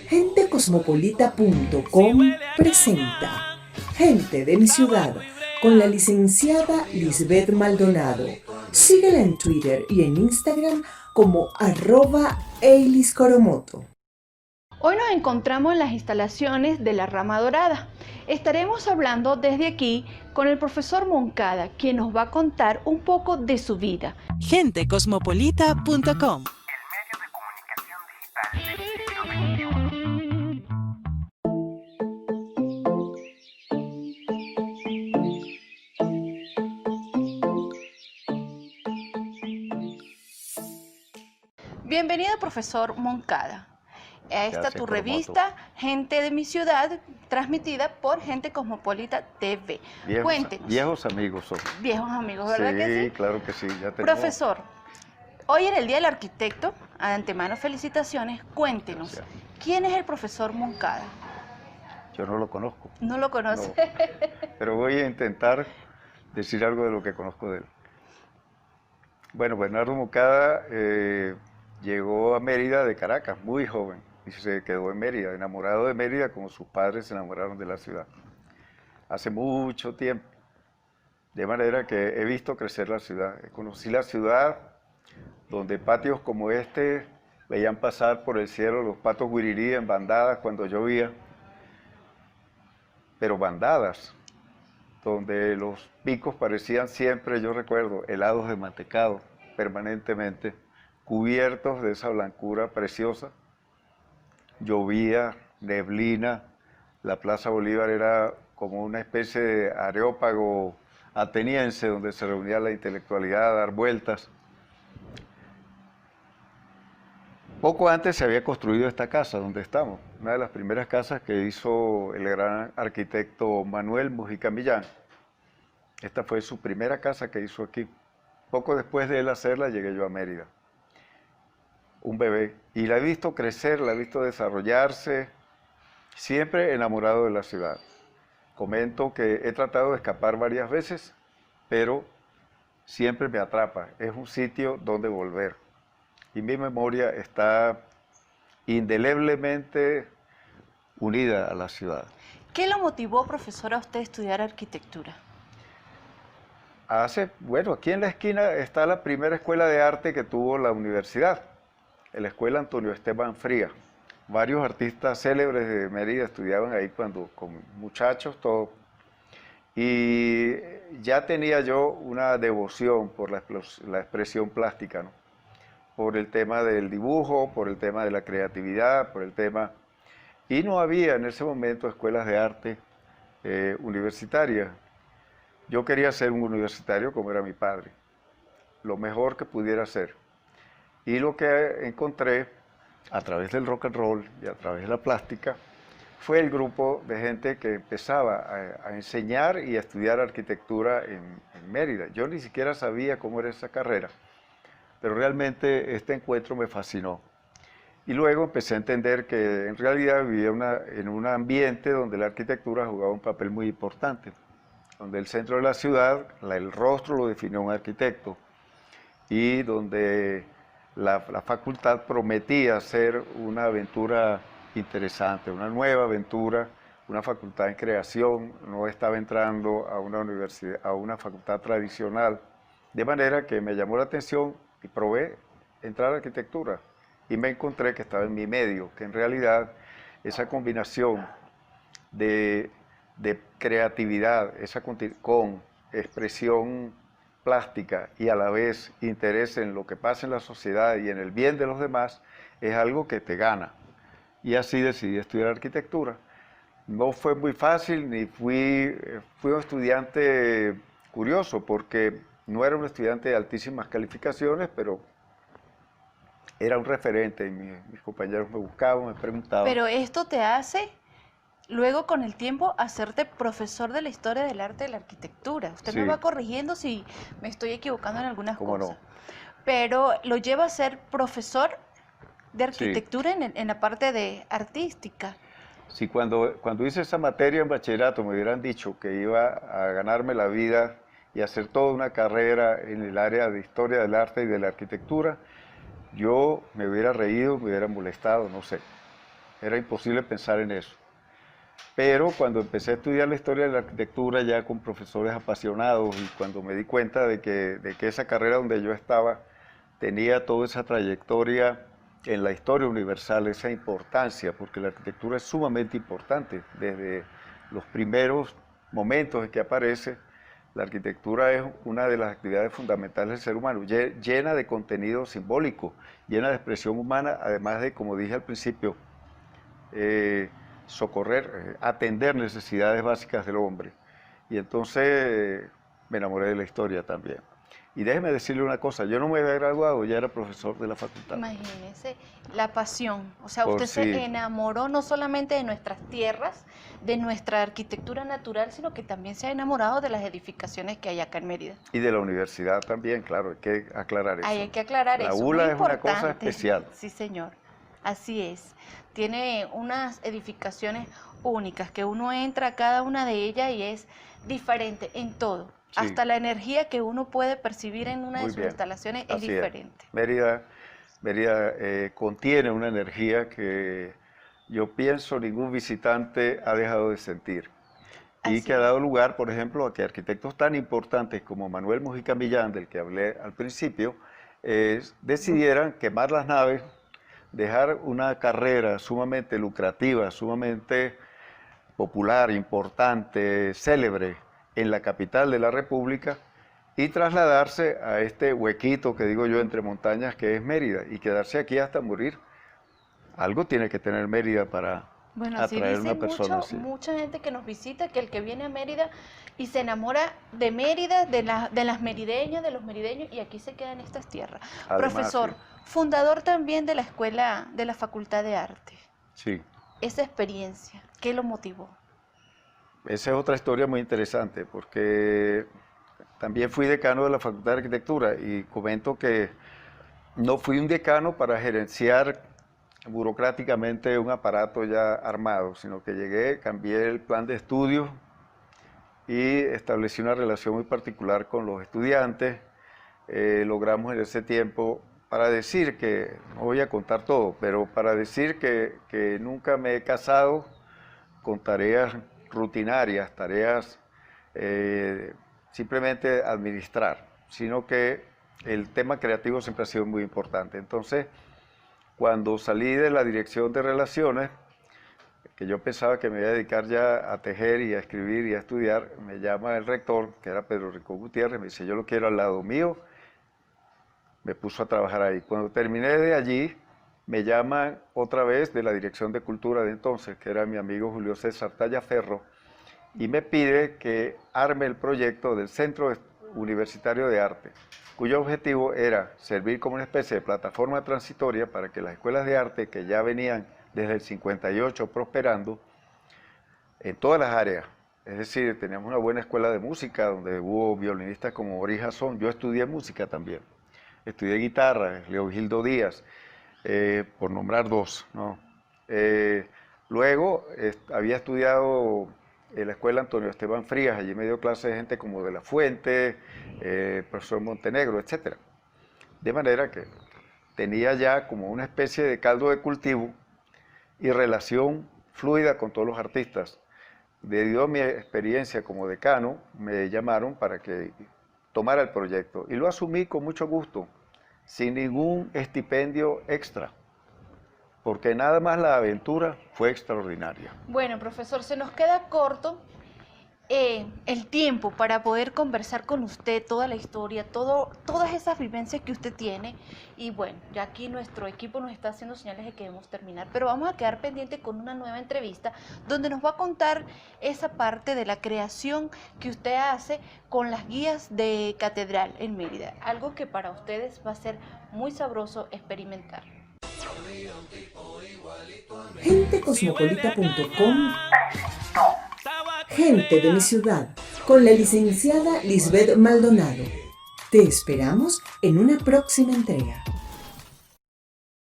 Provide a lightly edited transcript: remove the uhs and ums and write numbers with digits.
Gentecosmopolita.com presenta Gente de mi ciudad con la licenciada Lisbeth Maldonado. Síguela en Twitter y en Instagram como @eiliscoromoto. Hoy nos encontramos en las instalaciones de la Rama Dorada. Estaremos hablando desde aquí con el profesor Moncada, quien nos va a contar un poco de su vida. Gentecosmopolita.com. Bienvenido, profesor Moncada. A esta Gracias, tu Coromoto. revista, Gente de mi ciudad, transmitida por Gente Cosmopolita TV. Cuéntenos. Viejos amigos son. Viejos amigos, ¿verdad Sí, que sí? claro que sí. Ya tenemos. Profesor, hoy en el Día del Arquitecto, de antemano felicitaciones, cuéntenos, Gracias. ¿quién es el profesor Moncada? Yo no lo conozco, ¿No lo conoce? no, pero voy a intentar decir algo de lo que conozco de él. Bueno, Bernardo Moncada llegó a Mérida de Caracas, muy joven, y se quedó en Mérida, enamorado de Mérida como sus padres se enamoraron de la ciudad. Hace mucho tiempo, de manera que he visto crecer la ciudad. Conocí la ciudad donde patios como este veían pasar por el cielo los patos guirirí en bandadas cuando llovía, pero bandadas, donde los picos parecían siempre, yo recuerdo, helados de mantecado permanentemente, cubiertos de esa blancura preciosa. Llovía, neblina, la Plaza Bolívar era como una especie de areópago ateniense donde se reunía la intelectualidad a dar vueltas. Poco antes se había construido esta casa donde estamos, una de las primeras casas que hizo el gran arquitecto Manuel Mujica Millán. Esta fue su primera casa que hizo aquí. Poco después de él hacerla llegué yo a Mérida, un bebé, y la he visto crecer, la he visto desarrollarse, siempre enamorado de la ciudad. Comento que he tratado de escapar varias veces, pero siempre me atrapa, es un sitio donde volver. Y mi memoria está indeleblemente unida a la ciudad. ¿Qué lo motivó, profesor, a usted a estudiar arquitectura? Bueno, aquí en la esquina está la primera escuela de arte que tuvo la universidad, la Escuela Antonio Esteban Fría. Varios artistas célebres de Mérida estudiaban ahí cuando, con muchachos, todo. Y ya tenía yo una devoción por la expresión plástica, ¿no? Por el tema del dibujo, por el tema de la creatividad, por el tema... Y no había en ese momento escuelas de arte universitarias. Yo quería ser un universitario como era mi padre, lo mejor que pudiera ser. Y lo que encontré a través del rock and roll y a través de la plástica fue el grupo de gente que empezaba a enseñar y a estudiar arquitectura en Mérida. Yo ni siquiera sabía cómo era esa carrera, pero realmente este encuentro me fascinó. Y luego empecé a entender que en realidad vivía en un ambiente donde la arquitectura jugaba un papel muy importante, donde el centro de la ciudad, el rostro lo definió un arquitecto, y donde la facultad prometía ser una aventura interesante, una nueva aventura, una facultad en creación, no estaba entrando a una universidad, a una facultad tradicional, de manera que me llamó la atención y probé entrar a arquitectura y me encontré que estaba en mi medio, que en realidad esa combinación de creatividad, con expresión plástica y a la vez interés en lo que pasa en la sociedad y en el bien de los demás, es algo que te gana. Y así decidí estudiar arquitectura. No fue muy fácil, ni fui un estudiante curioso, porque no era un estudiante de altísimas calificaciones, pero era un referente, y mis compañeros me buscaban, me preguntaban. Pero esto te hace, luego con el tiempo, hacerte profesor de la historia del arte de la arquitectura. Usted Sí. me va corrigiendo si me estoy equivocando en algunas ¿Cómo cosas. no? Pero lo lleva a ser profesor de arquitectura en la parte de artística. Sí, cuando hice esa materia en bachillerato me hubieran dicho que iba a ganarme la vida y hacer toda una carrera en el área de historia del arte y de la arquitectura, yo me hubiera reído, me hubiera molestado, no sé. era imposible pensar en eso. Pero cuando empecé a estudiar la historia de la arquitectura ya con profesores apasionados y cuando me di cuenta de que esa carrera donde yo estaba tenía toda esa trayectoria en la historia universal, esa importancia, porque la arquitectura es sumamente importante. Desde los primeros momentos en que aparece, la arquitectura es una de las actividades fundamentales del ser humano, llena de contenido simbólico, llena de expresión humana, además de, como dije al principio, socorrer, atender necesidades básicas del hombre. Y entonces me enamoré de la historia también. Y déjeme decirle una cosa, yo no me había graduado, ya era profesor de la facultad. Imagínese la pasión, o sea, Por usted sí. se enamoró no solamente de nuestras tierras, de nuestra arquitectura natural, sino que también se ha enamorado de las edificaciones que hay acá en Mérida. Y de la universidad también, claro, hay que aclarar eso. Hay que aclarar eso. La ULA muy es una cosa importante. especial. Sí, señor. Así es. Tiene unas edificaciones únicas, que uno entra a cada una de ellas y es diferente en todo. Sí. Hasta la energía que uno puede percibir en una Muy de sus bien. instalaciones es Así diferente. Mérida contiene una energía que yo pienso ningún visitante ha dejado de sentir. Y Así que ha es. dado lugar, por ejemplo, a que arquitectos tan importantes como Manuel Mujica Millán, del que hablé al principio, decidieran quemar las naves, dejar una carrera sumamente lucrativa, sumamente popular, importante, célebre en la capital de la República y trasladarse a este huequito que digo yo entre montañas que es Mérida y quedarse aquí hasta morir. Algo tiene que tener Mérida para Bueno, así atraer a dice una persona así. mucha gente que nos visita, que el que viene a Mérida y se enamora de Mérida, de las merideñas, de los merideños, y aquí se queda en estas tierras. Además, Profesor, sí. fundador también de la escuela, de la Facultad de Arte. Sí. Esa experiencia, ¿qué lo motivó? Esa es otra historia muy interesante porque también fui decano de la Facultad de Arquitectura y comento que no fui un decano para gerenciar burocráticamente un aparato ya armado, sino que llegué, cambié el plan de estudios y establecí una relación muy particular con los estudiantes. Logramos en ese tiempo, para decir que, no voy a contar todo, pero para decir que nunca me he casado con tareas rutinarias, tareas simplemente administrar, sino que el tema creativo siempre ha sido muy importante. Entonces, cuando salí de la dirección de relaciones, que yo pensaba que me iba a dedicar ya a tejer y a escribir y a estudiar, me llama el rector, que era Pedro Rincón Gutiérrez, me dice, yo lo quiero al lado mío, me puso a trabajar ahí. Cuando terminé de allí, me llaman otra vez de la Dirección de Cultura de entonces, que era mi amigo Julio César Tallaferro, y me pide que arme el proyecto del Centro Universitario de Arte, cuyo objetivo era servir como una especie de plataforma transitoria para que las escuelas de arte que ya venían desde el 58 prosperando en todas las áreas, es decir, teníamos una buena escuela de música donde hubo violinistas como Ori Jason, yo estudié música también, estudié guitarra, Leovigildo Díaz, por nombrar dos, ¿no? Luego había estudiado en la escuela Antonio Esteban Frías, allí me dio clases de gente como de La Fuente, profesor Montenegro, etc. De manera que tenía ya como una especie de caldo de cultivo y relación fluida con todos los artistas. Debido a mi experiencia como decano, me llamaron para que tomara el proyecto y lo asumí con mucho gusto, sin ningún estipendio extra, porque nada más la aventura fue extraordinaria. Bueno, profesor, se nos queda corto el tiempo para poder conversar con usted toda la historia, todas esas vivencias que usted tiene. Y bueno, ya aquí nuestro equipo nos está haciendo señales de que debemos terminar, pero vamos a quedar pendiente con una nueva entrevista donde nos va a contar esa parte de la creación que usted hace con las guías de catedral en Mérida, algo que para ustedes va a ser muy sabroso experimentar. Gentecosmopolita.com Gente de mi ciudad, con la licenciada Lisbeth Maldonado. Te esperamos en una próxima entrega.